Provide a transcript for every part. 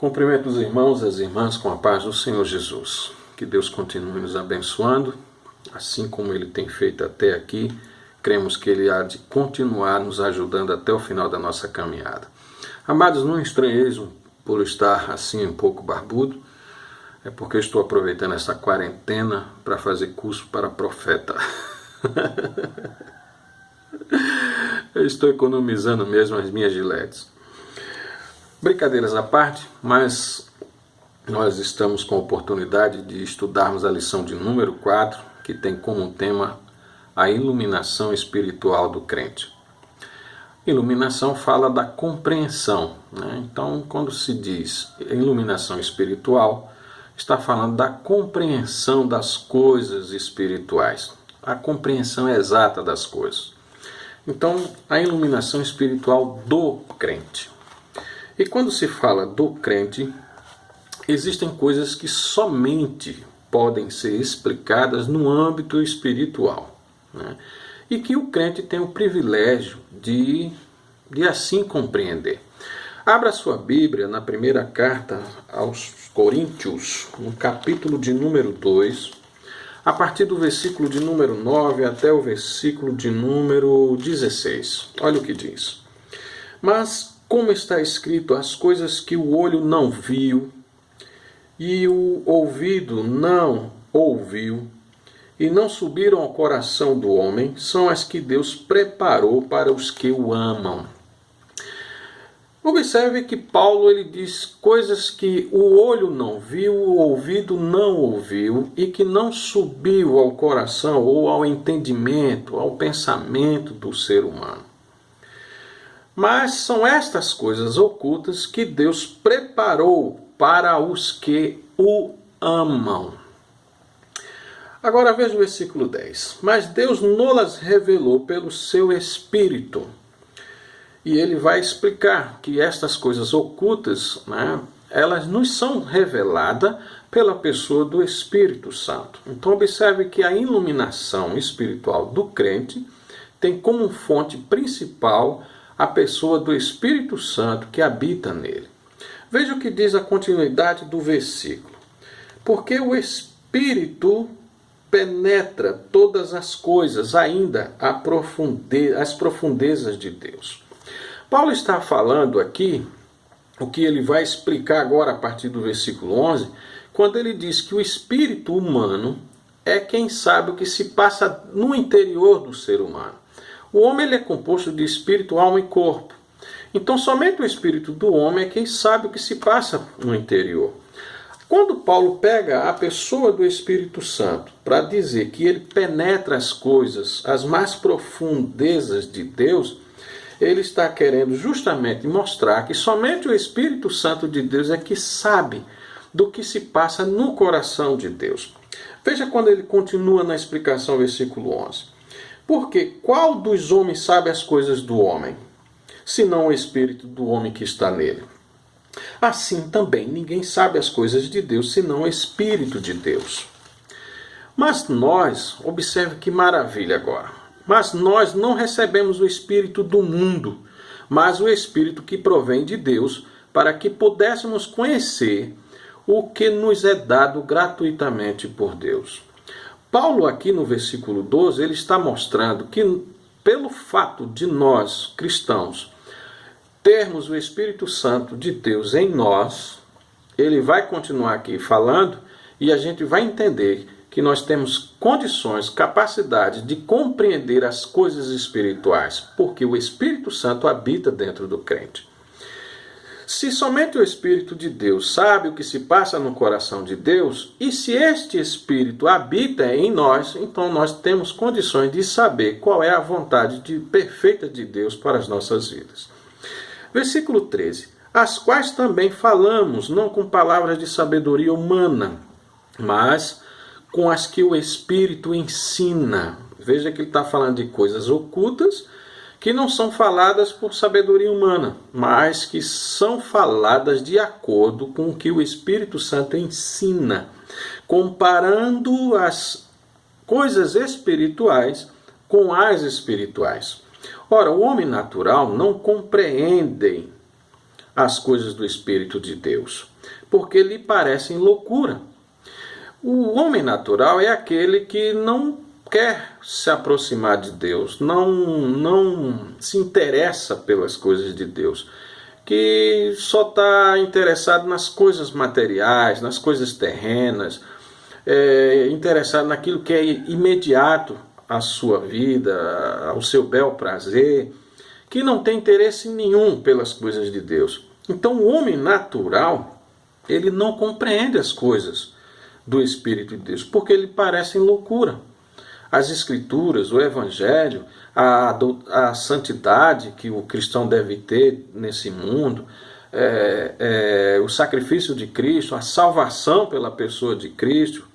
Cumprimento os irmãos e as irmãs com a paz do Senhor Jesus. Que Deus continue nos abençoando, assim como Ele tem feito até aqui. Cremos que Ele há de continuar nos ajudando até o final da nossa caminhada. Amados, não estranheis por estar assim um pouco barbudo. É porque eu estou aproveitando essa quarentena para fazer curso para profeta. Eu estou economizando mesmo as minhas giletes. Brincadeiras à parte, mas nós estamos com a oportunidade de estudarmos a lição de número 4, que tem como tema a iluminação espiritual do crente. Iluminação fala da compreensão, né? Então, quando se diz iluminação espiritual, está falando da compreensão das coisas espirituais, a compreensão exata das coisas. Então, a iluminação espiritual do crente. E quando se fala do crente, existem coisas que somente podem ser explicadas no âmbito espiritual, né? E que o crente tem o privilégio de assim compreender. Abra sua Bíblia na primeira carta aos Coríntios, no capítulo de número 2, a partir do versículo de número 9 até o versículo de número 16. Olha o que diz. Mas, como está escrito, as coisas que o olho não viu e o ouvido não ouviu e não subiram ao coração do homem, são as que Deus preparou para os que o amam. Observe que Paulo ele diz coisas que o olho não viu, o ouvido não ouviu e que não subiu ao coração ou ao entendimento, ao pensamento do ser humano. Mas são estas coisas ocultas que Deus preparou para os que o amam. Agora veja o versículo 10. Mas Deus nolas revelou pelo seu Espírito. E ele vai explicar que estas coisas ocultas, né, elas nos são reveladas pela pessoa do Espírito Santo. Então observe que a iluminação espiritual do crente tem como fonte principal a pessoa do Espírito Santo que habita nele. Veja o que diz a continuidade do versículo. Porque o Espírito penetra todas as coisas, ainda as profundezas de Deus. Paulo está falando aqui, o que ele vai explicar agora a partir do versículo 11, quando ele diz que o espírito humano é quem sabe o que se passa no interior do ser humano. O homem ele é composto de espírito, alma e corpo. Então somente o espírito do homem é quem sabe o que se passa no interior. Quando Paulo pega a pessoa do Espírito Santo para dizer que ele penetra as coisas, as mais profundezas de Deus, ele está querendo justamente mostrar que somente o Espírito Santo de Deus é que sabe do que se passa no coração de Deus. Veja quando ele continua na explicação, versículo 11. Porque qual dos homens sabe as coisas do homem, senão o Espírito do homem que está nele? Assim também ninguém sabe as coisas de Deus, senão o Espírito de Deus. Mas nós, observe que maravilha agora. Mas nós não recebemos o Espírito do mundo, mas o Espírito que provém de Deus, para que pudéssemos conhecer o que nos é dado gratuitamente por Deus. Paulo aqui no versículo 12, ele está mostrando que pelo fato de nós, cristãos, termos o Espírito Santo de Deus em nós, ele vai continuar aqui falando e a gente vai entender que nós temos condições, capacidade de compreender as coisas espirituais, porque o Espírito Santo habita dentro do crente. Se somente o Espírito de Deus sabe o que se passa no coração de Deus, e se este Espírito habita em nós, então nós temos condições de saber qual é a vontade perfeita de Deus para as nossas vidas. Versículo 13. As quais também falamos, não com palavras de sabedoria humana, mas com as que o Espírito ensina. Veja que ele está falando de coisas ocultas que não são faladas por sabedoria humana, mas que são faladas de acordo com o que o Espírito Santo ensina, comparando as coisas espirituais com as espirituais. Ora, o homem natural não compreende as coisas do Espírito de Deus, porque lhe parecem loucura. O homem natural é aquele que não quer se aproximar de Deus, não se interessa pelas coisas de Deus, que só está interessado nas coisas materiais, nas coisas terrenas, interessado naquilo que é imediato à sua vida, ao seu bel prazer, que não tem interesse nenhum pelas coisas de Deus. Então o homem natural, ele não compreende as coisas do Espírito de Deus, porque lhe parecem loucura. As Escrituras, o Evangelho, a santidade que o cristão deve ter nesse mundo, o sacrifício de Cristo, a salvação pela pessoa de Cristo,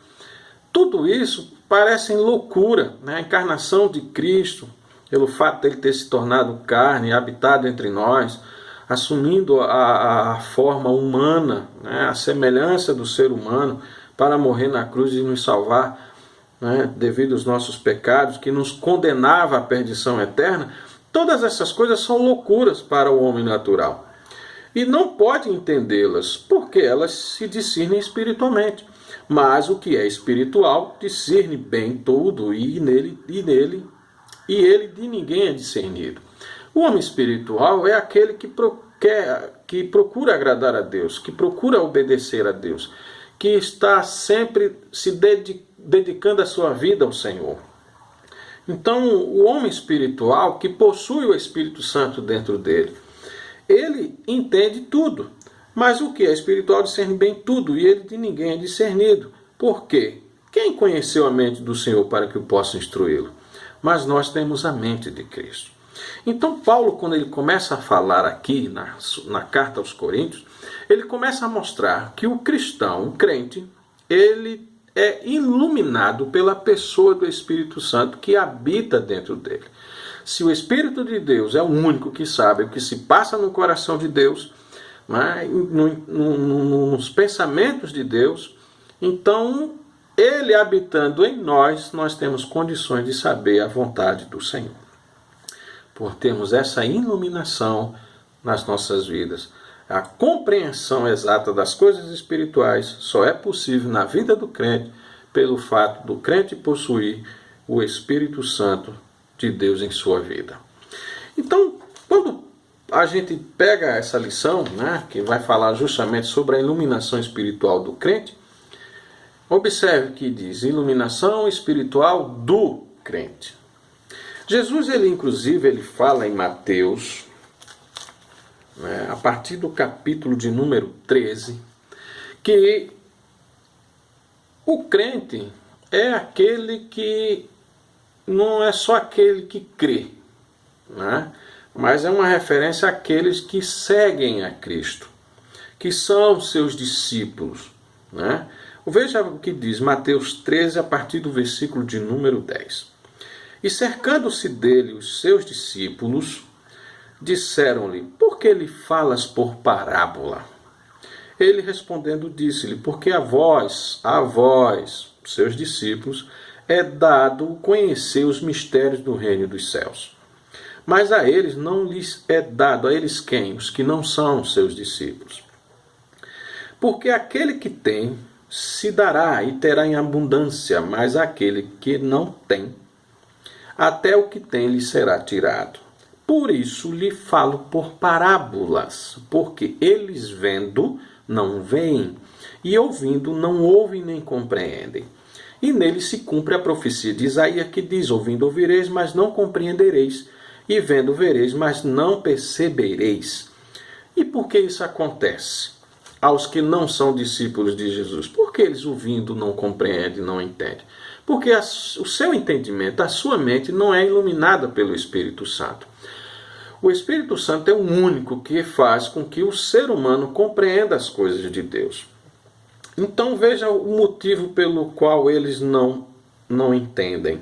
tudo isso parecem loucura, né? A encarnação de Cristo, pelo fato dele ter se tornado carne, habitado entre nós, assumindo a forma humana, né? A semelhança do ser humano, para morrer na cruz e nos salvar, né? Devido aos nossos pecados, que nos condenava à perdição eterna. Todas essas coisas são loucuras para o homem natural. E não pode entendê-las, porque elas se discernem espiritualmente. Mas o que é espiritual discerne bem tudo, e ele de ninguém é discernido. O homem espiritual é aquele que procura agradar a Deus, que procura obedecer a Deus, que está sempre se dedicando a sua vida ao Senhor. Então, o homem espiritual, que possui o Espírito Santo dentro dele, ele entende tudo. Mas o que é espiritual discerne bem tudo, e ele de ninguém é discernido. Por quê? Quem conheceu a mente do Senhor para que o possa instruí-lo? Mas nós temos a mente de Cristo. Então Paulo, quando ele começa a falar aqui na carta aos Coríntios, ele começa a mostrar que o cristão, o crente, ele é iluminado pela pessoa do Espírito Santo que habita dentro dele. Se o Espírito de Deus é o único que sabe o que se passa no coração de Deus, né, nos pensamentos de Deus, então ele habitando em nós, nós temos condições de saber a vontade do Senhor. Por termos essa iluminação nas nossas vidas, a compreensão exata das coisas espirituais só é possível na vida do crente pelo fato do crente possuir o Espírito Santo de Deus em sua vida. Então, quando a gente pega essa lição, né, que vai falar justamente sobre a iluminação espiritual do crente, observe que diz iluminação espiritual do crente. Jesus, ele fala em Mateus, a partir do capítulo de número 13, que o crente é aquele que não é só aquele que crê, né? Mas é uma referência àqueles que seguem a Cristo, que são seus discípulos, né? Veja o que diz Mateus 13, a partir do versículo de número 10. E cercando-se dele os seus discípulos, disseram-lhe: por que lhe falas por parábola? Ele respondendo disse-lhe: porque a vós, seus discípulos, é dado conhecer os mistérios do reino dos céus. Mas a eles não lhes é dado, a eles quem? Os que não são seus discípulos. Porque aquele que tem, se dará e terá em abundância, mas aquele que não tem, até o que tem lhe será tirado. Por isso lhe falo por parábolas, porque eles vendo não veem, e ouvindo não ouvem nem compreendem. E nele se cumpre a profecia de Isaías que diz: ouvindo ouvireis, mas não compreendereis, e vendo vereis, mas não percebereis. E por que isso acontece aos que não são discípulos de Jesus? Porque eles ouvindo não compreendem, não entendem. Porque o seu entendimento, a sua mente não é iluminada pelo Espírito Santo. O Espírito Santo é o único que faz com que o ser humano compreenda as coisas de Deus. Então veja o motivo pelo qual eles não entendem.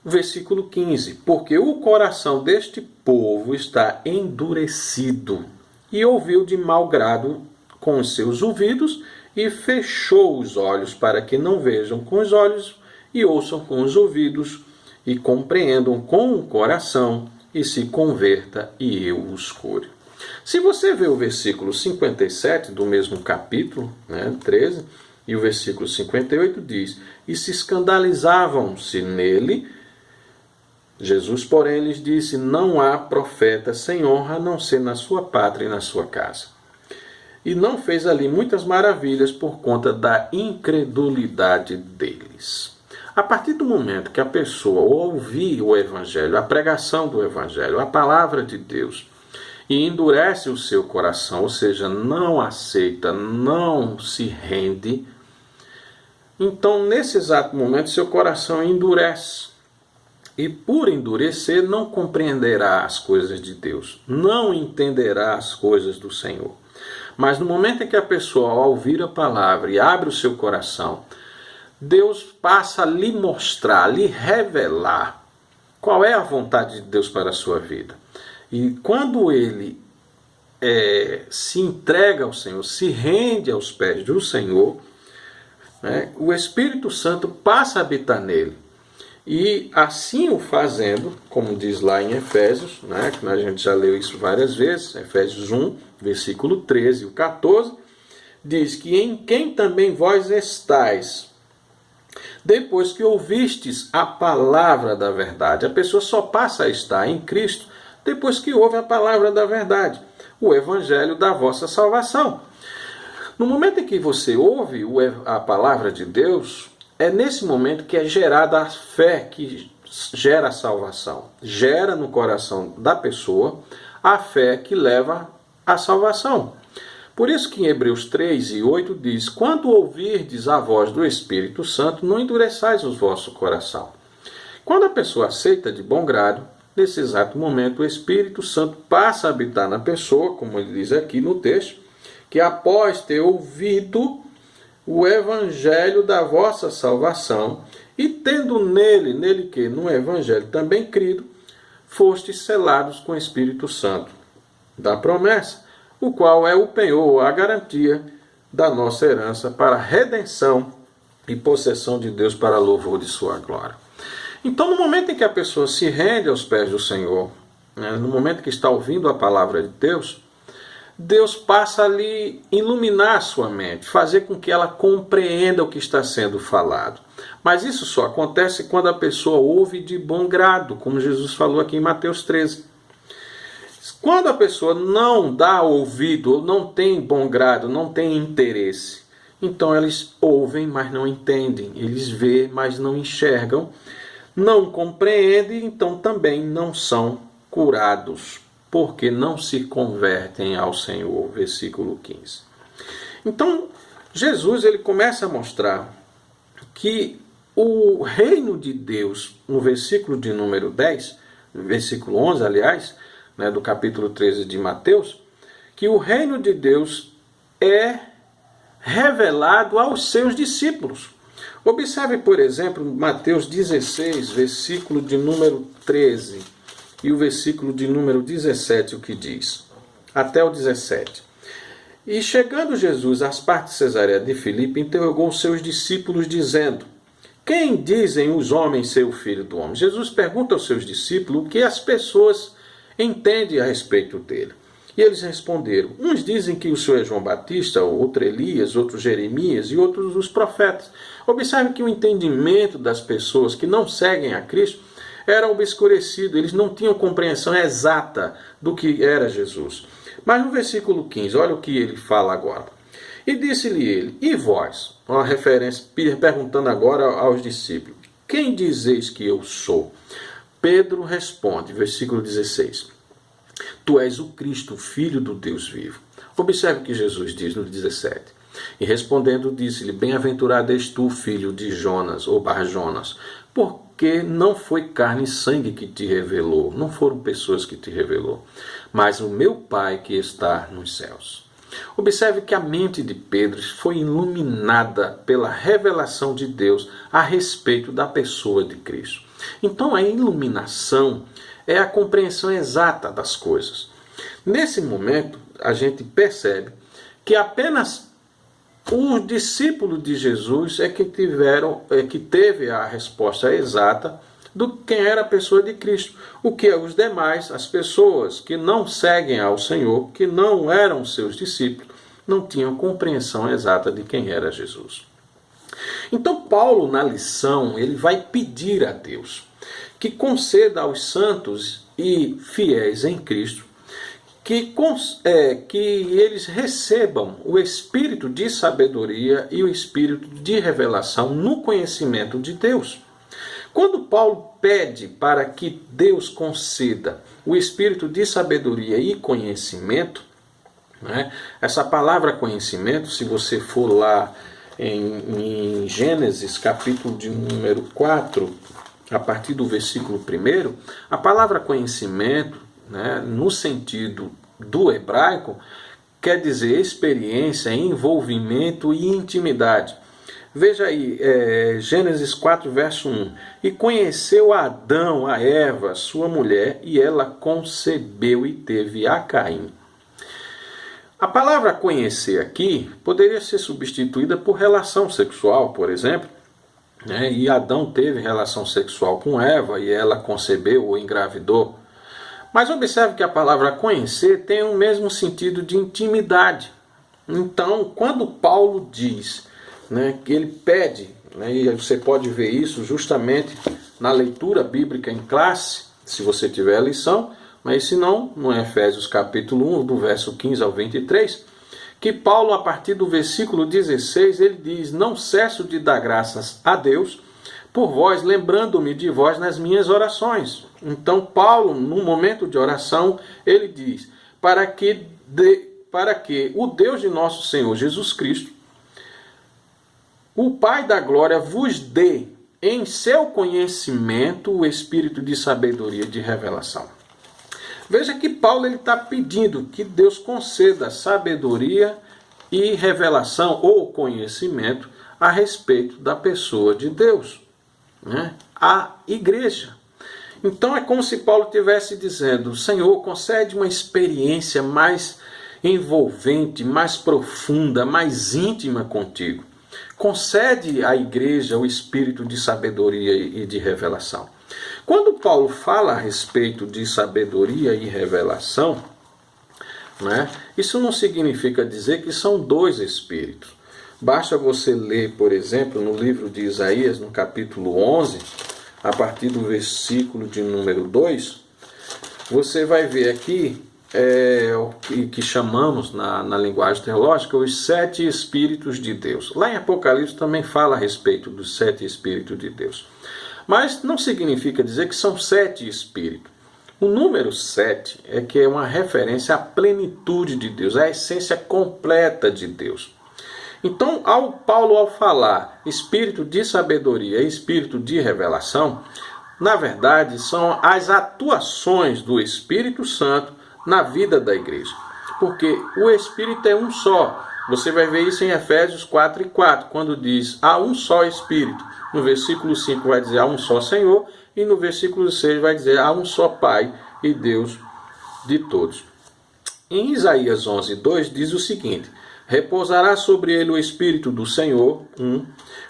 Versículo 15. Porque o coração deste povo está endurecido, e ouviu de mau grado com os seus ouvidos, e fechou os olhos, para que não vejam com os olhos, e ouçam com os ouvidos, e compreendam com o coração, e se converta, e eu os cure. Se você vê o versículo 57 do mesmo capítulo, 13, e o versículo 58 diz: e se escandalizavam-se nele. Jesus, porém, lhes disse: não há profeta sem honra, a não ser na sua pátria e na sua casa. E não fez ali muitas maravilhas por conta da incredulidade deles. A partir do momento que a pessoa ouvir o Evangelho, a pregação do Evangelho, a palavra de Deus, e endurece o seu coração, ou seja, não aceita, não se rende, então nesse exato momento seu coração endurece. E por endurecer, não compreenderá as coisas de Deus, não entenderá as coisas do Senhor. Mas no momento em que a pessoa, ao ouvir a palavra e abre o seu coração, Deus passa a lhe mostrar, a lhe revelar qual é a vontade de Deus para a sua vida. E quando ele se entrega ao Senhor, se rende aos pés do Senhor, o Espírito Santo passa a habitar nele. E assim o fazendo, como diz lá em Efésios, que a gente já leu isso várias vezes, Efésios 1, versículo 13 e 14, diz que em quem também vós estáis, depois que ouvistes a palavra da verdade. A pessoa só passa a estar em Cristo depois que ouve a palavra da verdade, o evangelho da vossa salvação. No momento em que você ouve a palavra de Deus, é nesse momento que é gerada a fé que gera a salvação. Gera no coração da pessoa a fé que leva à salvação. Por isso que em Hebreus 3 e 8 diz: quando ouvirdes a voz do Espírito Santo, não endureçais o vosso coração. Quando a pessoa aceita de bom grado, nesse exato momento o Espírito Santo passa a habitar na pessoa, como ele diz aqui no texto, que após ter ouvido o evangelho da vossa salvação, e tendo nele que no evangelho também crido, fostes selados com o Espírito Santo da promessa, o qual é o penhor, a garantia da nossa herança para a redenção e possessão de Deus para louvor de sua glória. Então, no momento em que a pessoa se rende aos pés do Senhor, no momento que está ouvindo a palavra de Deus, Deus passa a lhe iluminar a sua mente, fazer com que ela compreenda o que está sendo falado. Mas isso só acontece quando a pessoa ouve de bom grado, como Jesus falou aqui em Mateus 13. Quando a pessoa não dá ouvido, ou não tem bom grado, não tem interesse, então eles ouvem, mas não entendem, eles veem, mas não enxergam, não compreendem, então também não são curados, porque não se convertem ao Senhor. Versículo 15. Então, Jesus ele começa a mostrar que o reino de Deus, no versículo de número 10, versículo 11, aliás, do capítulo 13 de Mateus, que o reino de Deus é revelado aos seus discípulos. Observe, por exemplo, Mateus 16, versículo de número 13 e o versículo de número 17, o que diz, até o 17. E chegando Jesus às partes de Cesareia de Filipe, interrogou os seus discípulos, dizendo: quem dizem os homens ser o Filho do Homem? Jesus pergunta aos seus discípulos o que as pessoas entendem a respeito dele. E eles responderam: uns dizem que o Senhor é João Batista, outro Elias, outros Jeremias e outros os profetas. Observe que o entendimento das pessoas que não seguem a Cristo era obscurecido, eles não tinham compreensão exata do que era Jesus. Mas no versículo 15, olha o que ele fala agora. E disse-lhe ele: e vós? Uma referência, perguntando agora aos discípulos: quem dizeis que eu sou? Pedro responde, versículo 16: tu és o Cristo, filho do Deus vivo. Observe o que Jesus diz no 17. E respondendo disse-lhe: bem-aventurado és tu, filho de Jonas, ou Bar-Jonas, porque não foi carne e sangue que te revelou, não foram pessoas que te revelou, mas o meu Pai que está nos céus. Observe que a mente de Pedro foi iluminada pela revelação de Deus a respeito da pessoa de Cristo. Então a iluminação é a compreensão exata das coisas. Nesse momento, a gente percebe que apenas os discípulos de Jesus é que teve a resposta exata do que quem era a pessoa de Cristo. O que os demais, as pessoas que não seguem ao Senhor, que não eram seus discípulos, não tinham compreensão exata de quem era Jesus. Então Paulo, na lição, ele vai pedir a Deus que conceda aos santos e fiéis em Cristo que eles recebam o espírito de sabedoria e o espírito de revelação no conhecimento de Deus. Quando Paulo pede para que Deus conceda o espírito de sabedoria e conhecimento, né, essa palavra conhecimento, se você for lá em Gênesis, capítulo de número 4, a partir do versículo 1, a palavra conhecimento, né, no sentido do hebraico, quer dizer experiência, envolvimento e intimidade. Veja aí, Gênesis 4, verso 1. E conheceu Adão, a Eva, sua mulher, e ela concebeu e teve a Caim. A palavra conhecer aqui poderia ser substituída por relação sexual, por exemplo. Né? E Adão teve relação sexual com Eva e ela concebeu ou engravidou. Mas observe que a palavra conhecer tem o mesmo sentido de intimidade. Então, quando Paulo diz, né, que ele pede, né, e você pode ver isso justamente na leitura bíblica em classe, se você tiver a lição, mas se não, no Efésios capítulo 1, do verso 15 ao 23, que Paulo, a partir do versículo 16, ele diz: não cesso de dar graças a Deus por vós, lembrando-me de vós nas minhas orações. Então Paulo, no momento de oração, ele diz, para que o Deus de nosso Senhor Jesus Cristo, o Pai da glória, vos dê em seu conhecimento o espírito de sabedoria e de revelação. Veja que Paulo está pedindo que Deus conceda sabedoria e revelação ou conhecimento a respeito da pessoa de Deus, né? A igreja. Então é como se Paulo estivesse dizendo: Senhor, concede uma experiência mais envolvente, mais profunda, mais íntima contigo. Concede à igreja o espírito de sabedoria e de revelação. Quando Paulo fala a respeito de sabedoria e revelação, né, isso não significa dizer que são dois espíritos. Basta você ler, por exemplo, no livro de Isaías, no capítulo 11, a partir do versículo de número 2, você vai ver aqui o que chamamos na linguagem teológica os 7 Espíritos de Deus. Lá em Apocalipse também fala a respeito dos 7 Espíritos de Deus. Mas não significa dizer que são 7 Espíritos. O número 7 é que é uma referência à plenitude de Deus, à essência completa de Deus. Então, Paulo, ao falar espírito de sabedoria e espírito de revelação, na verdade, são as atuações do Espírito Santo na vida da igreja. Porque o Espírito é um só. Você vai ver isso em Efésios 4:4, quando diz, há um só Espírito. No versículo 5 vai dizer, há um só Senhor. E no versículo 6 vai dizer, há um só Pai e Deus de todos. Em Isaías 11:2 diz o seguinte: repousará sobre ele o Espírito do Senhor, 1.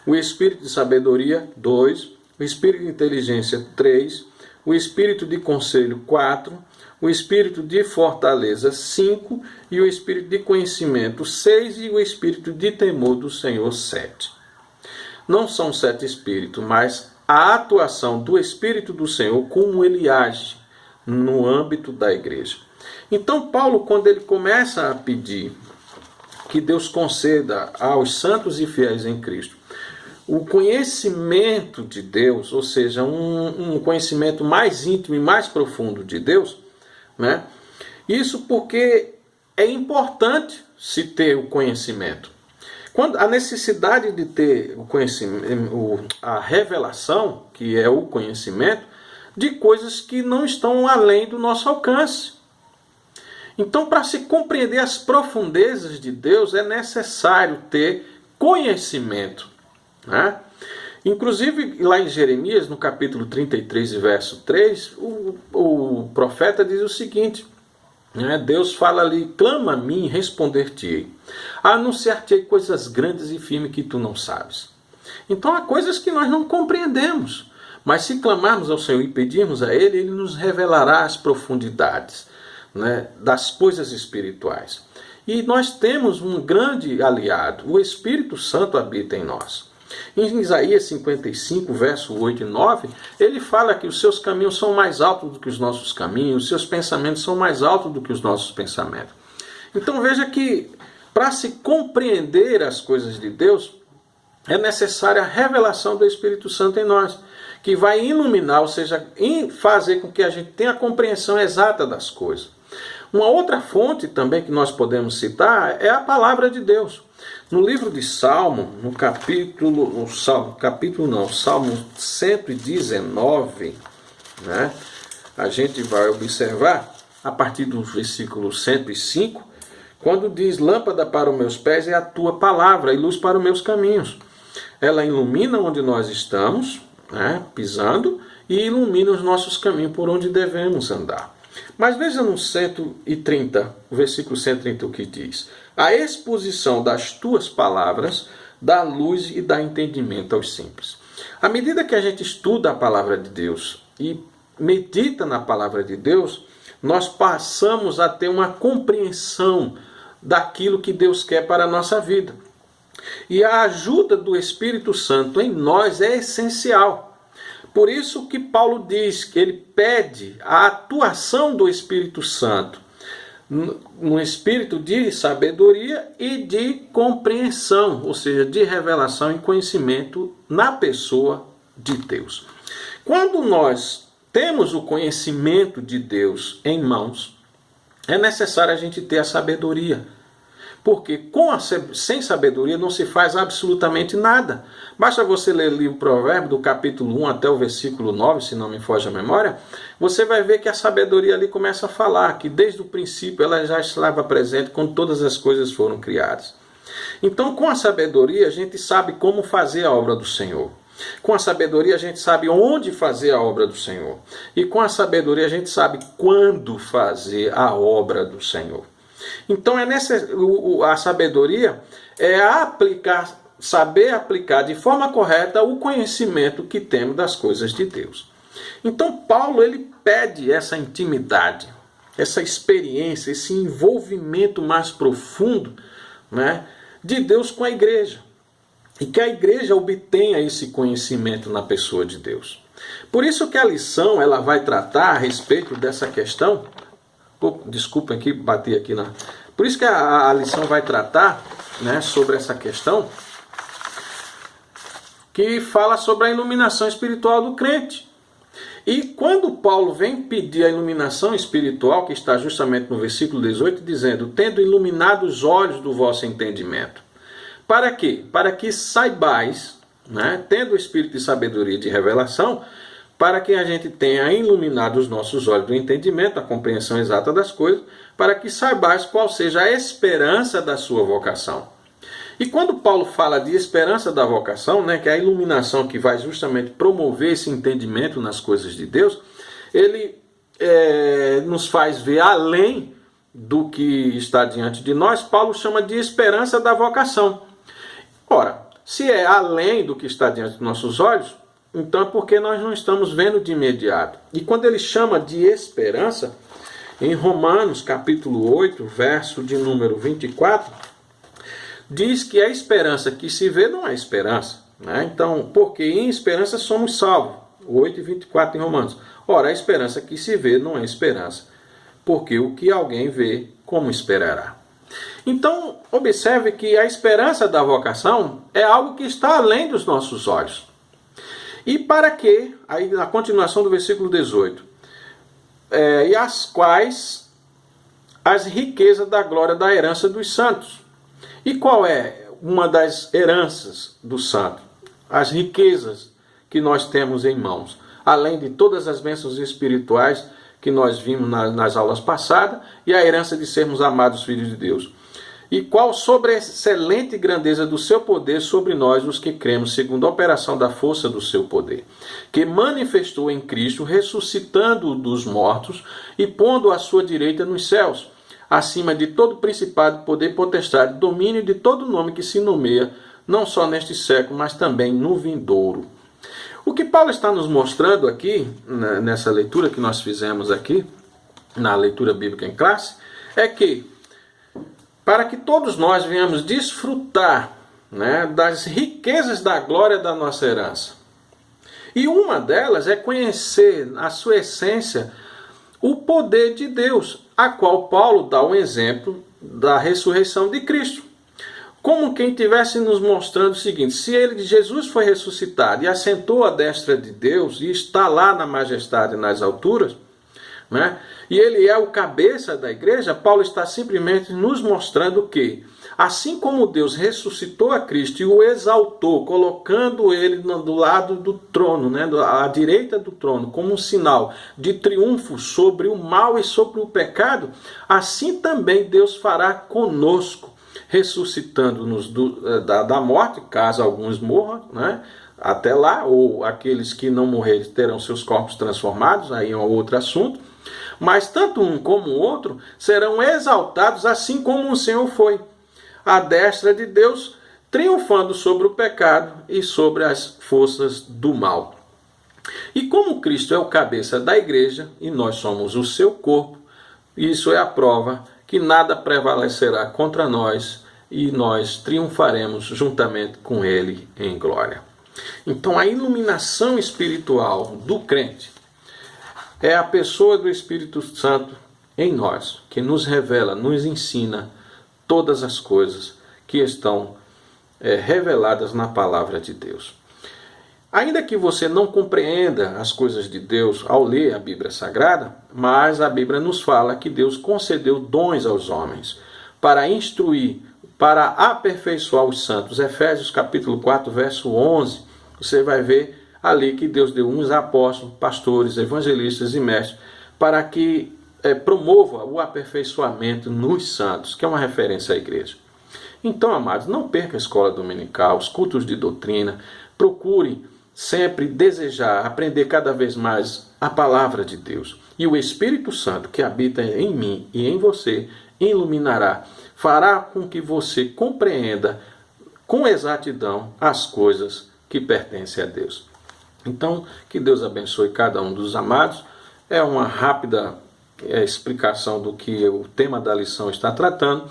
O Espírito de sabedoria, 2. O Espírito de inteligência, 3. O Espírito de conselho, 4. O Espírito de fortaleza, 5. E o Espírito de conhecimento, 6. E o Espírito de temor do Senhor, 7. Não são 7 Espíritos, mas a atuação do Espírito do Senhor, como ele age no âmbito da igreja. Então Paulo, quando ele começa a pedir que Deus conceda aos santos e fiéis em Cristo o conhecimento de Deus, ou seja, um conhecimento mais íntimo e mais profundo de Deus, né? Isso porque é importante se ter o conhecimento. Quando a necessidade de ter o conhecimento, a revelação, que é o conhecimento, de coisas que não estão além do nosso alcance. Então, para se compreender as profundezas de Deus, é necessário ter conhecimento, né? Inclusive, lá em Jeremias, no capítulo 33, verso 3, o profeta diz o seguinte, né? Deus fala ali, clama a mim e responder-te-ei. Anunciar-te-ei coisas grandes e firmes que tu não sabes. Então, há coisas que nós não compreendemos, Mas se clamarmos ao Senhor e pedirmos a Ele, Ele nos revelará as profundidades, né, das coisas espirituais. E nós temos um grande aliado, o Espírito Santo habita em nós. Em Isaías 55, verso 8 e 9, ele fala que os seus caminhos são mais altos do que os nossos caminhos, os seus pensamentos são mais altos do que os nossos pensamentos. Então veja que para se compreender as coisas de Deus, é necessária a revelação do Espírito Santo em nós, que vai iluminar, ou seja, fazer com que a gente tenha a compreensão exata das coisas. Uma outra fonte também que nós podemos citar é a palavra de Deus. No livro de Salmo, Salmo 119, né, a gente vai observar, a partir do versículo 105, quando diz: lâmpada para os meus pés é a tua palavra e luz para os meus caminhos. Ela ilumina onde nós estamos, né, pisando, e ilumina os nossos caminhos por onde devemos andar. Mas veja no 130, o versículo 130, o que diz: a exposição das tuas palavras dá luz e dá entendimento aos simples. À medida que a gente estuda a palavra de Deus e medita na palavra de Deus, nós passamos a ter uma compreensão daquilo que Deus quer para a nossa vida. E a ajuda do Espírito Santo em nós é essencial. Por isso que Paulo diz que ele pede a atuação do Espírito Santo no espírito de sabedoria e de compreensão, ou seja, de revelação e conhecimento na pessoa de Deus. Quando nós temos o conhecimento de Deus em mãos, é necessário a gente ter a sabedoria. Porque sem sabedoria não se faz absolutamente nada. Basta você ler o Provérbio do capítulo 1 até o versículo 9, se não me foge a memória, você vai ver que a sabedoria ali começa a falar, que desde o princípio ela já estava presente quando todas as coisas foram criadas. Então, com a sabedoria, a gente sabe como fazer a obra do Senhor. Com a sabedoria, a gente sabe onde fazer a obra do Senhor. E com a sabedoria, a gente sabe quando fazer a obra do Senhor. Então a sabedoria é saber aplicar de forma correta o conhecimento que temos das coisas de Deus. Então Paulo ele pede essa intimidade, essa experiência, esse envolvimento mais profundo, né, de Deus com a igreja. E que a igreja obtenha esse conhecimento na pessoa de Deus. Por isso que a lição ela vai tratar a respeito dessa questão. Desculpa aqui, bati aqui na... Por isso que a lição vai tratar, né, sobre essa questão que fala sobre a iluminação espiritual do crente. E quando Paulo vem pedir a iluminação espiritual, que está justamente no versículo 18, dizendo: tendo iluminado os olhos do vosso entendimento. Para quê? Para que saibais, né, tendo o espírito de sabedoria e de revelação, para que a gente tenha iluminado os nossos olhos do entendimento, a compreensão exata das coisas, para que saibais qual seja a esperança da sua vocação. E quando Paulo fala de esperança da vocação, né, que é a iluminação que vai justamente promover esse entendimento nas coisas de Deus, ele nos faz ver além do que está diante de nós. Paulo chama de esperança da vocação. Ora, se é além do que está diante dos nossos olhos, então é porque nós não estamos vendo de imediato. E quando ele chama de esperança, em Romanos capítulo 8, verso de número 24, diz que a esperança que se vê não é esperança. Né? Então, porque em esperança somos salvos. 8 e 24 em Romanos. Ora, a esperança que se vê não é esperança, porque o que alguém vê, como esperará? Então, observe que a esperança da vocação é algo que está além dos nossos olhos. E para que, aí na continuação do versículo 18, e as quais as riquezas da glória da herança dos santos. E qual é uma das heranças do santo? As riquezas que nós temos em mãos, além de todas as bênçãos espirituais que nós vimos nas aulas passadas, e a herança de sermos amados filhos de Deus. E qual sobre a excelente grandeza do seu poder sobre nós, os que cremos, segundo a operação da força do seu poder, que manifestou em Cristo, ressuscitando-o dos mortos e pondo à sua direita nos céus, acima de todo principado, poder, potestade, domínio de todo nome que se nomeia, não só neste século, mas também no vindouro. O que Paulo está nos mostrando aqui, nessa leitura que nós fizemos aqui, na leitura bíblica em classe, é que para que todos nós venhamos desfrutar, né, das riquezas da glória da nossa herança. E uma delas é conhecer a sua essência, o poder de Deus, a qual Paulo dá um exemplo da ressurreição de Cristo. Como quem estivesse nos mostrando o seguinte: se Jesus foi ressuscitado e assentou à destra de Deus e está lá na majestade nas alturas, né, e ele é o cabeça da igreja, Paulo está simplesmente nos mostrando que, assim como Deus ressuscitou a Cristo e o exaltou, colocando ele do lado do trono, né, à direita do trono, como um sinal de triunfo sobre o mal e sobre o pecado, assim também Deus fará conosco, ressuscitando-nos da morte, caso alguns morram, né, até lá, ou aqueles que não morrerem terão seus corpos transformados, aí é um outro assunto. Mas tanto um como o outro serão exaltados, assim como o Senhor foi, à destra de Deus, triunfando sobre o pecado e sobre as forças do mal. E como Cristo é o cabeça da igreja e nós somos o seu corpo, isso é a prova que nada prevalecerá contra nós e nós triunfaremos juntamente com ele em glória. Então a iluminação espiritual do crente é a pessoa do Espírito Santo em nós, que nos revela, nos ensina todas as coisas que estão reveladas na palavra de Deus. Ainda que você não compreenda as coisas de Deus ao ler a Bíblia Sagrada, mas a Bíblia nos fala que Deus concedeu dons aos homens para instruir, para aperfeiçoar os santos. Efésios capítulo 4, verso 11, você vai ver ali que Deus deu uns apóstolos, pastores, evangelistas e mestres, para que promova o aperfeiçoamento nos santos, que é uma referência à igreja. Então, amados, não perca a escola dominical, os cultos de doutrina, procure sempre desejar aprender cada vez mais a palavra de Deus. E o Espírito Santo que habita em mim e em você iluminará, fará com que você compreenda com exatidão as coisas que pertencem a Deus. Então, que Deus abençoe cada um dos amados. É uma rápida explicação do que o tema da lição está tratando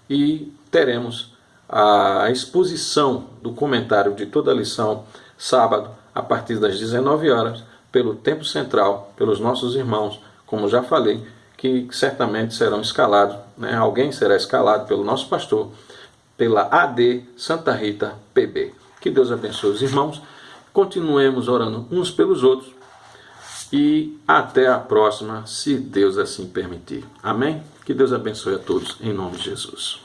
e teremos a exposição do comentário de toda a lição sábado a partir das 19 horas pelo Tempo Central, pelos nossos irmãos, como já falei, que certamente serão escalados, né? Alguém será escalado pelo nosso pastor, pela AD Santa Rita PB. Que Deus abençoe os irmãos. Continuemos orando uns pelos outros e até a próxima, se Deus assim permitir. Amém? Que Deus abençoe a todos, em nome de Jesus.